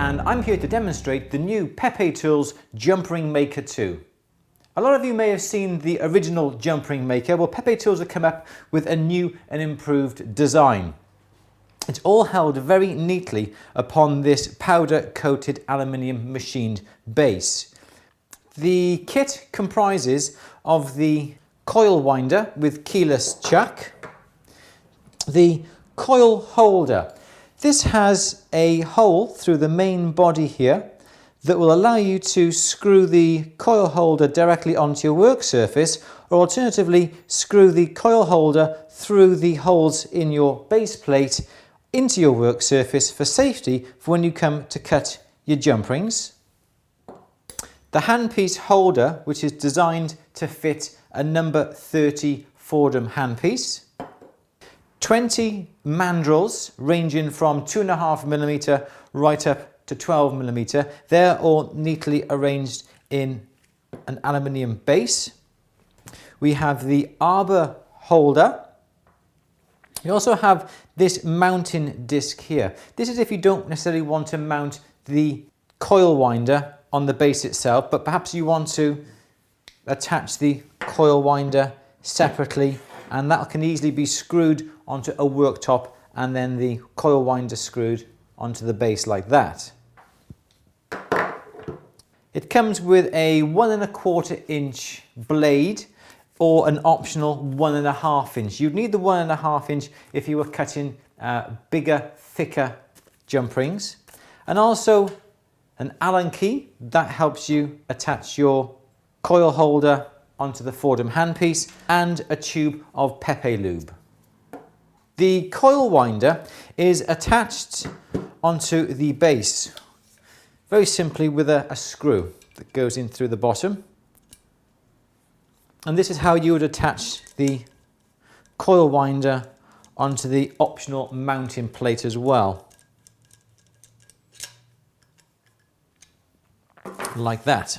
and I'm here to demonstrate the new Pepetools Jump Ring Maker 2. A lot of you may have seen the original Jump Ring Maker. Well, Pepetools have come up with a new and improved design. It's all held very neatly upon this powder-coated aluminium machined base. The kit comprises of the coil winder with keyless chuck, the coil holder. This has a hole through the main body here that will allow you to screw the coil holder directly onto your work surface, or alternatively screw the coil holder through the holes in your base plate into your work surface for safety for when you come to cut your jump rings. The handpiece holder, which is designed to fit a number 30 Fordham handpiece. 20 mandrels ranging from 2.5mm right up to 12mm. They're all neatly arranged in an aluminium base. We have the arbor holder. We also have this mounting disc here. This is if you don't necessarily want to mount the coil winder on the base itself, but perhaps you want to attach the coil winder separately, and that can easily be screwed onto a worktop and then the coil winder screwed onto the base like that. It comes with a 1.25 inch blade or an optional 1.5 inch. You'd need the 1.5 inch if you were cutting bigger, thicker jump rings. And also an Allen key that helps you attach your coil holder onto the Fordham handpiece, and a tube of Pepe lube. The coil winder is attached onto the base very simply with a screw that goes in through the bottom. And this is how you would attach the coil winder onto the optional mounting plate as well. Like that.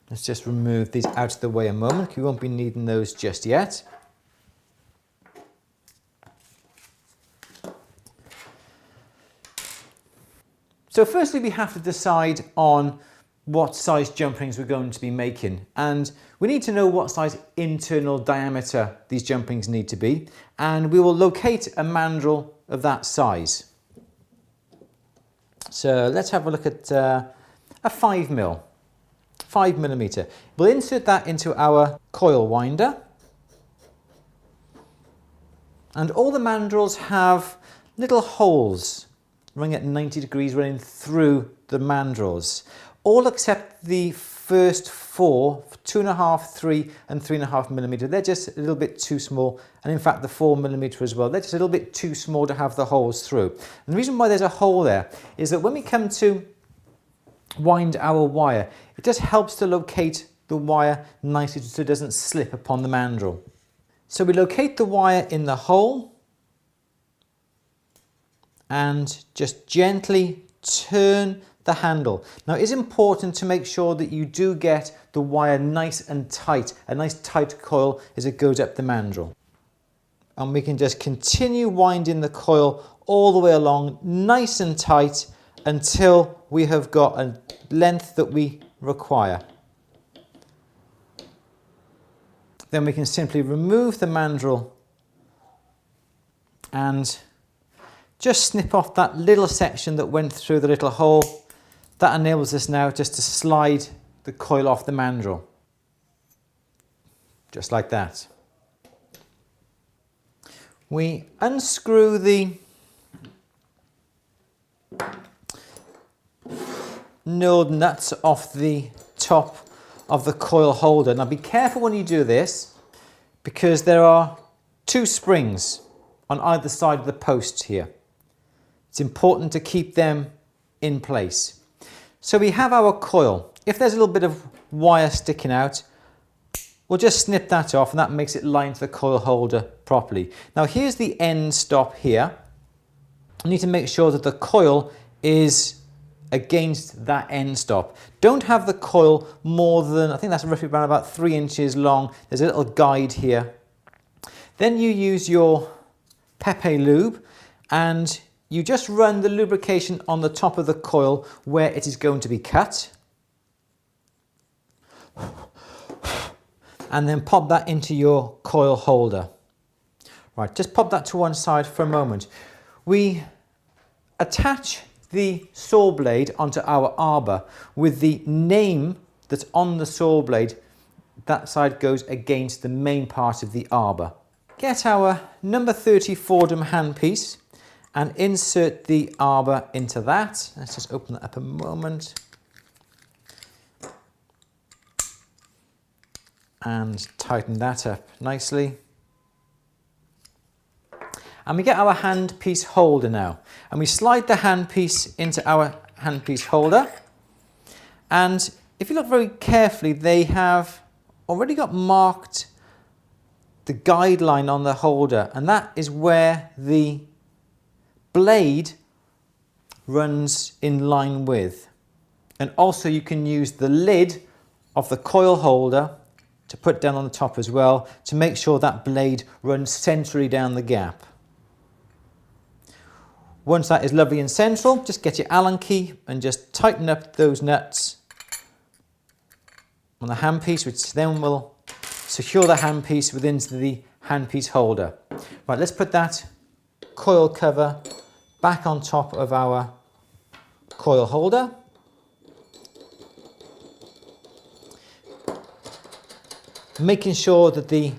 Let's just remove these out of the way a moment. We won't be needing those just yet. So firstly, we have to decide on what size jump rings we're going to be making, and we need to know what size internal diameter these jump rings need to be, and we will locate a mandrel of that size. So let's have a look at a 5mm. We'll insert that into our coil winder, and all the mandrels have little holes running at 90 degrees running through the mandrels, all except the first four, 2.5, 3 and 3.5mm. They're just a little bit too small, and in fact the 4mm as well, they're just a little bit too small to have the holes through. And the reason why there's a hole there is that when we come to wind our wire, it just helps to locate the wire nicely so it doesn't slip upon the mandrel. So we locate the wire in the hole and just gently turn the handle. Now it is important to make sure that you do get the wire nice and tight, a nice tight coil as it goes up the mandrel. And we can just continue winding the coil all the way along nice and tight until we have got a length that we require. Then we can simply remove the mandrel and just snip off that little section that went through the little hole. That enables us now just to slide the coil off the mandrel. Just like that. We unscrew the knurled nuts off the top of the coil holder. Now be careful when you do this, because there are two springs on either side of the posts here. It's important to keep them in place. So we have our coil. If there's a little bit of wire sticking out, we'll just snip that off, and that makes it line to the coil holder properly. Now here's the end stop here. You need to make sure that the coil is against that end stop. Don't have the coil more than, I think that's roughly around about 3 inches long. There's a little guide here. Then you use your Pepe lube and you just run the lubrication on the top of the coil where it is going to be cut. And then pop that into your coil holder. Right, just pop that to one side for a moment. We attach the saw blade onto our arbor with the name that's on the saw blade. That side goes against the main part of the arbor. Get our number 30 Fordham handpiece and insert the arbor into that. Let's just open that up a moment. And tighten that up nicely. And we get our handpiece holder now. And we slide the handpiece into our handpiece holder. And if you look very carefully, they have already got marked the guideline on the holder. And that is where the blade runs in line with. And also you can use the lid of the coil holder to put down on the top as well to make sure that blade runs centrally down the gap. Once that is lovely and central, just get your Allen key and just tighten up those nuts on the handpiece, which then will secure the handpiece within the handpiece holder. Right, let's put that coil cover back on top of our coil holder. Making sure that the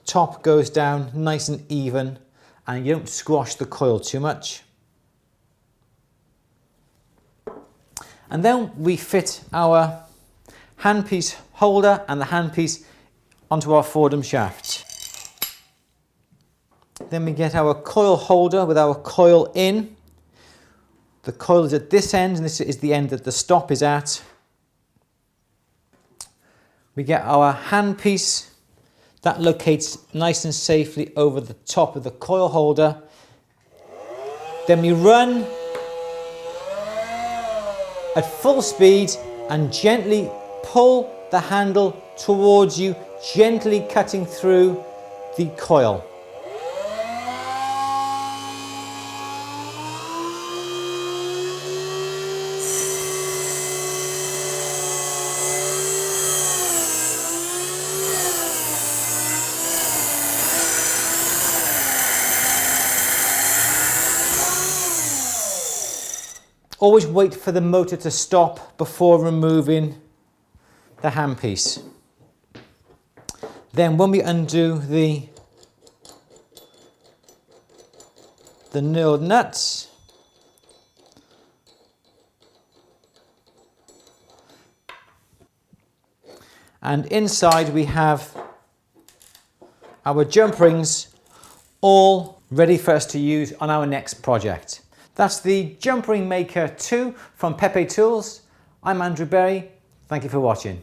top goes down nice and even and you don't squash the coil too much. And then we fit our handpiece holder and the handpiece onto our Fordham shaft. Then we get our coil holder with our coil in. The coil is at this end and this is the end that the stop is at. We get our handpiece that locates nice and safely over the top of the coil holder. Then we run at full speed and gently pull the handle towards you, gently cutting through the coil. Always wait for the motor to stop before removing the handpiece. Then when we undo the knurled nuts, and inside we have our jump rings all ready for us to use on our next project. That's the Jump Ring Maker 2 from Pepetools. I'm Andrew Berry. Thank you for watching.